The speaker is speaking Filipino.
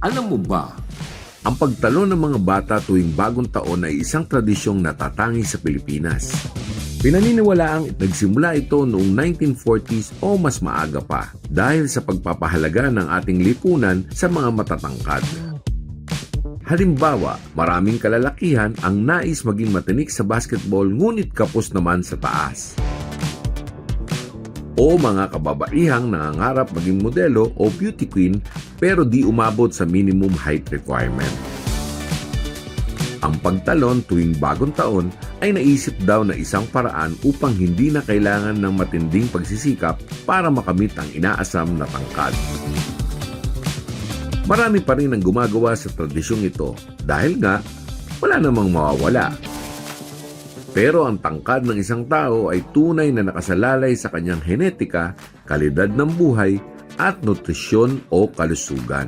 Alam mo ba, ang pagtalon ng mga bata tuwing bagong taon ay isang tradisyong natatangi sa Pilipinas. Pinaniniwalaang nagsimula ito noong 1940s o mas maaga pa dahil sa pagpapahalaga ng ating lipunan sa mga matatangkad. Halimbawa, maraming kalalakihan ang nais maging matinik sa basketball ngunit kapos naman sa taas. O mga kababaihang nangangarap maging modelo o beauty queen pero di umabot sa minimum height requirement. Ang pagtalon tuwing bagong taon ay naisip daw na isang paraan upang hindi na kailangan ng matinding pagsisikap para makamit ang inaasam na tangkad. Marami pa rin ang gumagawa sa tradisyong ito dahil nga wala namang mawawala. Pero ang tangkad ng isang tao ay tunay na nakasalalay sa kanyang henetika, kalidad ng buhay at nutrisyon o kalusugan.